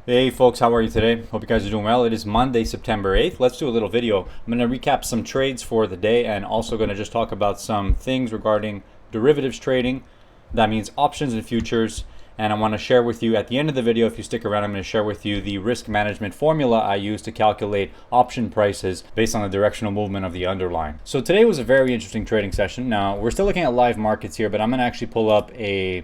Hey folks, how are you today? Hope you guys are doing well. It is Monday, September 8th. Let's do a little video. I'm going to recap some trades for the day and also going to just talk about some things regarding derivatives trading. That means options and futures. And I want to share with you at the end of the video, if you stick around, I'm going to share with you the risk management formula I use to calculate option prices based on the directional movement of the underlying. So today was a very interesting trading session. Now, we're still looking at live markets here, but I'm going to actually pull up a...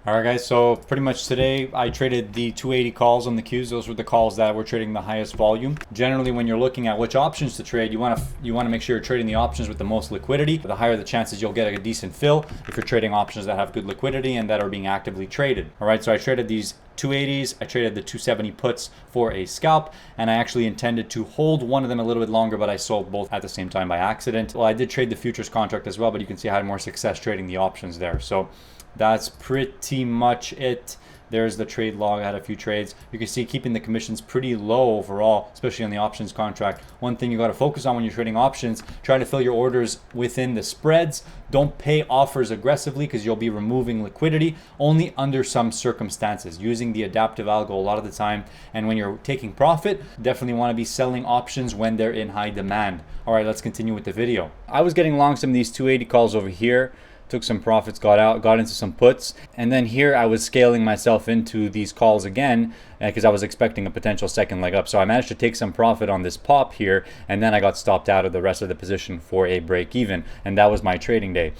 Alright guys, so pretty much today I traded the 280 calls on the Qs. Those were the calls that were trading the highest volume. Generally, when you're looking at which options to trade, you want to make sure you're trading the options with the most liquidity. The higher the chances you'll get a decent fill if you're trading options that have good liquidity and that are being actively traded. Alright, so I traded these 280s, I traded the 270 puts for a scalp, and I actually intended to hold one of them a little bit longer, but I sold both at the same time by accident. Well, I did trade the futures contract as well, but you can see I had more success trading the options there. So that's pretty much it. There's the trade log. I had a few trades. You can see keeping the commissions pretty low overall, especially on the options contract. One thing you got to focus on when you're trading options, try to fill your orders within the spreads. Don't pay offers aggressively because you'll be removing liquidity only under some circumstances, using the adaptive algo a lot of the time. And when you're taking profit, definitely want to be selling options when they're in high demand. All right, let's continue with the video. I was getting long some of these 280 calls over here. Took some profits, got out, got into some puts, and then here I was scaling myself into these calls again because I was expecting a potential second leg up. So I managed to take some profit on this pop here, and then I got stopped out of the rest of the position for a break even, and that was my trading day.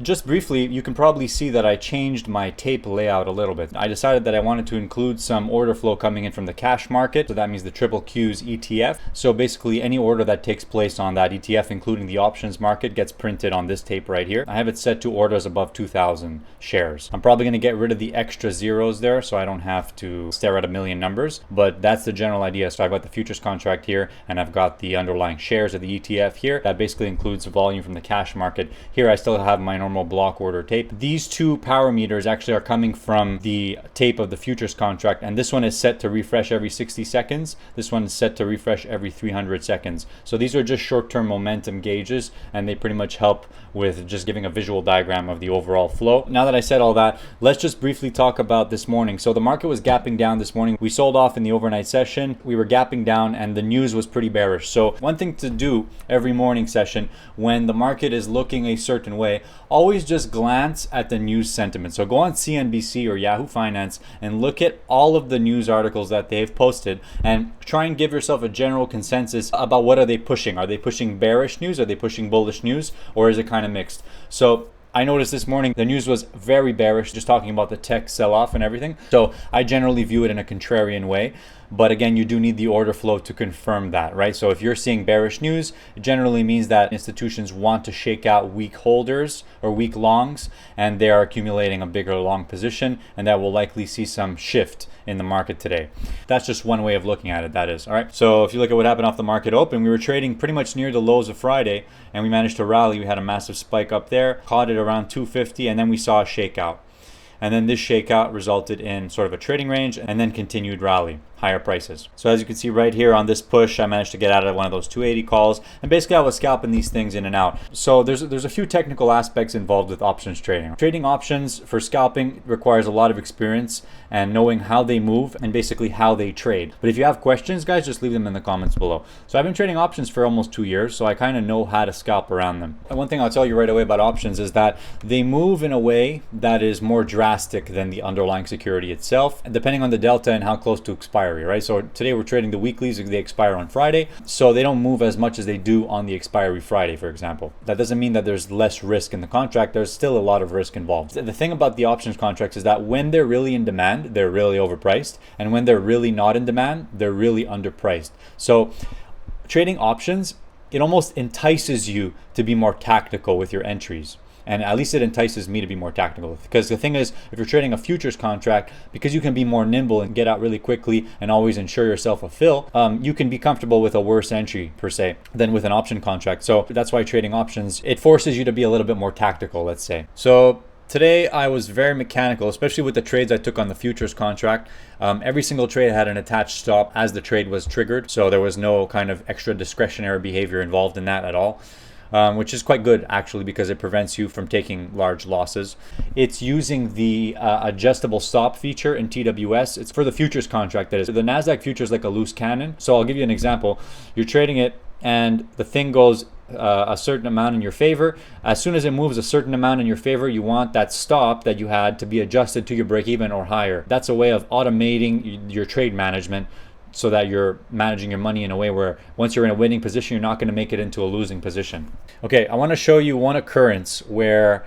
Just briefly, you can probably see that I changed my tape layout a little bit. I decided that I wanted to include some order flow coming in from the cash market. So that means the triple Qs ETF. So basically any order that takes place on that ETF, including the options market, gets printed on this tape right here. I have it set to orders above 2,000 shares. I'm probably going to get rid of the extra zeros there so I don't have to stare at a million numbers. But that's the general idea. So I've got the futures contract here and I've got the underlying shares of the ETF here. That basically includes volume from the cash market. Here I still have my normal block order tape. These two power meters actually are coming from the tape of the futures contract, and this one is set to refresh every 60 seconds. This one is set to refresh every 300 seconds. So these are just short-term momentum gauges, and they pretty much help with just giving a visual diagram of the overall flow. Now that I said all that, let's just briefly talk about this morning. So the market was gapping down this morning. We sold off in the overnight session. We were gapping down and the news was pretty bearish. So one thing to do every morning session when the market is looking a certain way, always just glance at the news sentiment. So go on CNBC or Yahoo Finance and look at all of the news articles that they've posted and try and give yourself a general consensus about what are they pushing. Are they pushing bearish news? Are they pushing bullish news? Or is it kind of mixed? So I noticed this morning the news was very bearish, just talking about the tech sell-off and everything. So I generally view it in a contrarian way. But again, you do need the order flow to confirm that, right? So if you're seeing bearish news, it generally means that institutions want to shake out weak holders or weak longs, and they are accumulating a bigger long position, and that will likely see some shift in the market today. That's just one way of looking at it, that is. All right. So if you look at what happened off the market open, we were trading pretty much near the lows of Friday, and we managed to rally. We had a massive spike up there, caught it around 250, and then we saw a shakeout. And then this shakeout resulted in sort of a trading range and then continued rally, higher prices. So as you can see right here on this push, I managed to get out of one of those 280 calls, and basically I was scalping these things in and out. So there's a few technical aspects involved with options trading. Trading options for scalping requires a lot of experience and knowing how they move and basically how they trade. But if you have questions, guys, just leave them in the comments below. So I've been trading options for almost 2 years, so I kind of know how to scalp around them. And one thing I'll tell you right away about options is that they move in a way that is more drastic than the underlying security itself, depending on the delta and how close to expiry, right? So today we're trading the weeklies, they expire on Friday, so they don't move as much as they do on the expiry Friday, for example. That doesn't mean that there's less risk in the contract. There's still a lot of risk involved. The thing about the options contracts is that when they're really in demand, they're really overpriced, and when they're really not in demand, they're really underpriced. So trading options, it almost entices you to be more tactical with your entries. And at least it entices me to be more tactical, because the thing is, if you're trading a futures contract, because you can be more nimble and get out really quickly and always ensure yourself a fill, you can be comfortable with a worse entry per se than with an option contract. So that's why trading options, it forces you to be a little bit more tactical, let's say. So today I was very mechanical, especially with the trades I took on the futures contract. Every single trade had an attached stop as the trade was triggered, so there was no kind of extra discretionary behavior involved in that at all. which is quite good actually because it prevents you from taking large losses. It's using the adjustable stop feature in TWS. It's for the futures contract, that is. The NASDAQ future is like a loose cannon. So I'll give you an example. You're trading it and the thing goes a certain amount in your favor. As soon as it moves a certain amount in your favor, you want that stop that you had to be adjusted to your break even or higher. That's a way of automating your trade management so that you're managing your money in a way where once you're in a winning position, you're not going to make it into a losing position. Okay, I want to show you one occurrence where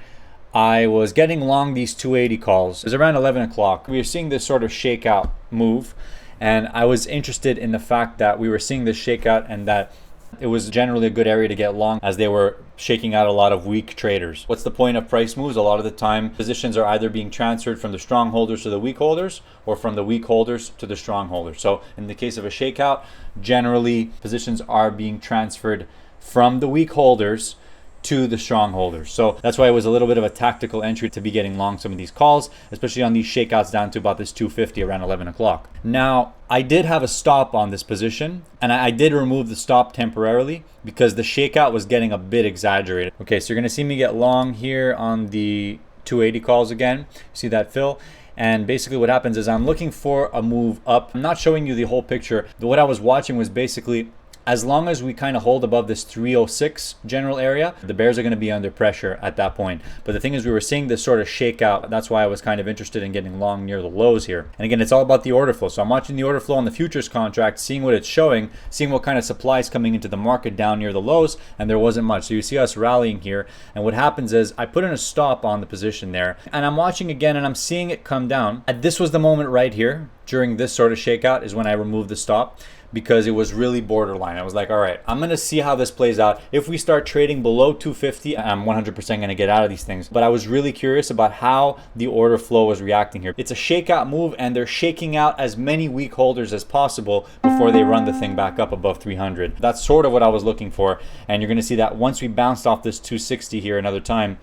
I was getting long these 280 calls. It was around 11 o'clock. We were seeing this sort of shakeout move, and I was interested in the fact that we were seeing this shakeout and that it was generally a good area to get long as they were shaking out a lot of weak traders. What's the point of price moves? A lot of the time, positions are either being transferred from the strong holders to the weak holders or from the weak holders to the strong holders. So in the case of a shakeout, generally positions are being transferred from the weak holders to the strong holders. So that's why it was a little bit of a tactical entry to be getting long some of these calls, especially on these shakeouts down to about this 250 around 11 o'clock. Now, I did have a stop on this position, and I did remove the stop temporarily because the shakeout was getting a bit exaggerated. Okay, so you're gonna see me get long here on the 280 calls again. See that fill? And basically what happens is I'm looking for a move up. I'm not showing you the whole picture. What I was watching was basically, as long as we kind of hold above this 306 general area, the bears are going to be under pressure at that point. But the thing is, we were seeing this sort of shakeout. That's why I was kind of interested in getting long near the lows here. And again, it's all about the order flow. So I'm watching the order flow on the futures contract, seeing what it's showing, seeing what kind of supply is coming into the market down near the lows, and there wasn't much. So you see us rallying here. And what happens is I put in a stop on the position there, and I'm watching again, and I'm seeing it come down. And this was the moment right here during this sort of shakeout is when I removed the stop, because it was really borderline. I was like, all right, I'm gonna see how this plays out. If we start trading below 250, I'm 100% gonna get out of these things. But I was really curious about how the order flow was reacting here. It's a shakeout move, and they're shaking out as many weak holders as possible before they run the thing back up above 300. That's sort of what I was looking for. And you're gonna see that once we bounced off this 260 here another time,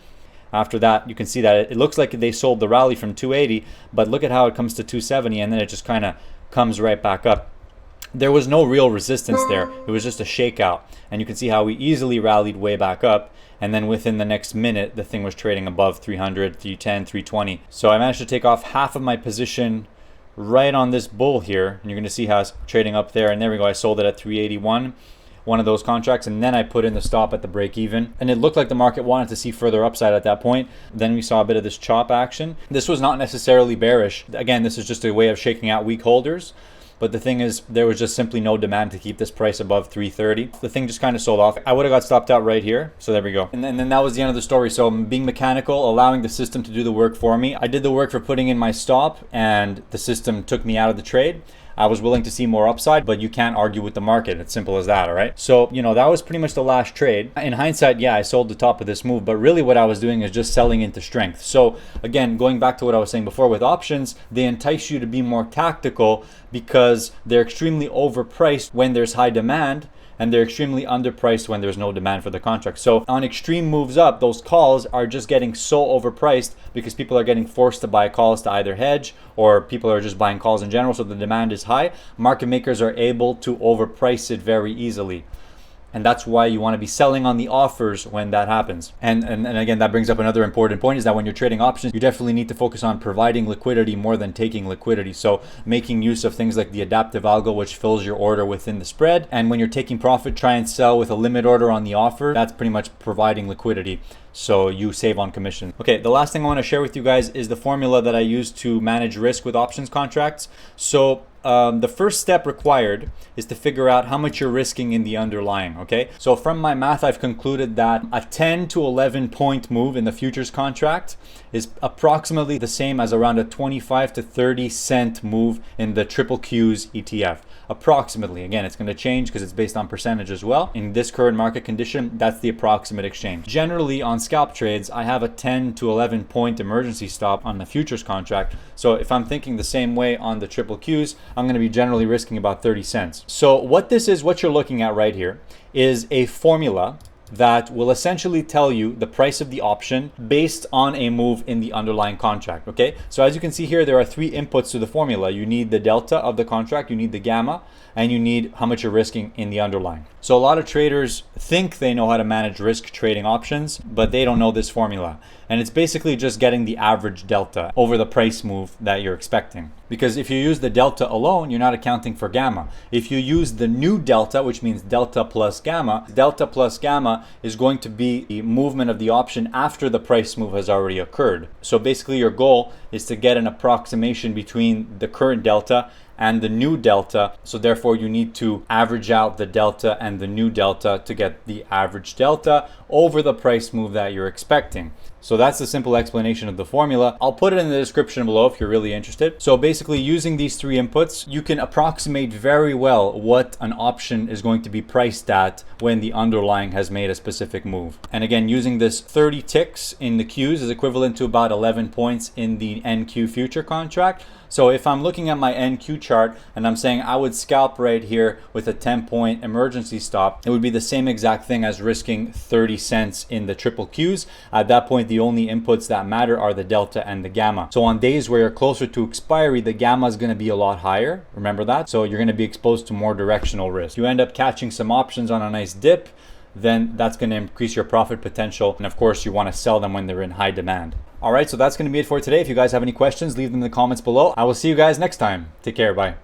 after that, you can see that it looks like they sold the rally from 280, but look at how it comes to 270, and then it just kind of comes right back up. There was no real resistance there. It was just a shakeout. And you can see how we easily rallied way back up. And then within the next minute, the thing was trading above 300, 310, 320. So I managed to take off half of my position right on this bull here. And you're going to see how it's trading up there. And there we go. I sold it at 381, one of those contracts. And then I put in the stop at the break even. And it looked like the market wanted to see further upside at that point. Then we saw a bit of this chop action. This was not necessarily bearish. Again, this is just a way of shaking out weak holders. But the thing is, there was just simply no demand to keep this price above 330. The thing just kind of sold off. I would have got stopped out right here. So there we go. And then that was the end of the story. So being mechanical, allowing the system to do the work for me. I did the work for putting in my stop, and the system took me out of the trade. I was willing to see more upside, but you can't argue with the market. It's simple as that, all right? So, that was pretty much the last trade. In hindsight, yeah, I sold the top of this move, but really what I was doing is just selling into strength. So again, going back to what I was saying before with options, they entice you to be more tactical because they're extremely overpriced when there's high demand, and they're extremely underpriced when there's no demand for the contract. So on extreme moves up, those calls are just getting so overpriced because people are getting forced to buy calls to either hedge, or people are just buying calls in general, so the demand is high. Market makers are able to overprice it very easily. And that's why you want to be selling on the offers when that happens. And again, that brings up another important point, is that when you're trading options, you definitely need to focus on providing liquidity more than taking liquidity. So making use of things like the adaptive algo, which fills your order within the spread. And when you're taking profit, try and sell with a limit order on the offer. That's pretty much providing liquidity, so you save on commission. Okay, the last thing I want to share with you guys is the formula that I use to manage risk with options contracts. So the first step required is to figure out how much you're risking in the underlying, okay? So from my math, I've concluded that a 10 to 11 point move in the futures contract is approximately the same as around a 25 to 30 cent move in the triple Qs ETF. Approximately. Again, it's going to change because it's based on percentage as well. In this current market condition, that's the approximate exchange. Generally, on scalp trades, I have a 10 to 11 point emergency stop on the futures contract. So if I'm thinking the same way on the triple Qs, I'm going to be generally risking about 30 cents. So what this is, what you're looking at right here, is a formula that will essentially tell you the price of the option based on a move in the underlying contract. Okay, so as you can see here, there are three inputs to the formula. You need the delta of the contract, you need the gamma, and you need how much you're risking in the underlying. So a lot of traders think they know how to manage risk trading options, but they don't know this formula. And it's basically just getting the average delta over the price move that you're expecting. Because if you use the delta alone, you're not accounting for gamma. If you use the new delta, which means delta plus gamma is going to be the movement of the option after the price move has already occurred. So basically your goal is to get an approximation between the current delta and the new delta. So therefore you need to average out the delta and the new delta to get the average delta over the price move that you're expecting. So that's the simple explanation of the formula. I'll put it in the description below if you're really interested. So basically using these three inputs, you can approximate very well what an option is going to be priced at when the underlying has made a specific move. And again, using this 30 ticks in the Qs is equivalent to about 11 points in the NQ future contract. So if I'm looking at my NQ chart and I'm saying I would scalp right here with a 10-point emergency stop, it would be the same exact thing as risking 30 cents in the triple Qs. At that point, the only inputs that matter are the delta and the gamma. So on days where you're closer to expiry, the gamma is going to be a lot higher. Remember that? So you're going to be exposed to more directional risk. You end up catching some options on a nice dip, then that's going to increase your profit potential. And of course, you want to sell them when they're in high demand. All right, so that's going to be it for today. If you guys have any questions, leave them in the comments below. I will see you guys next time. Take care. Bye.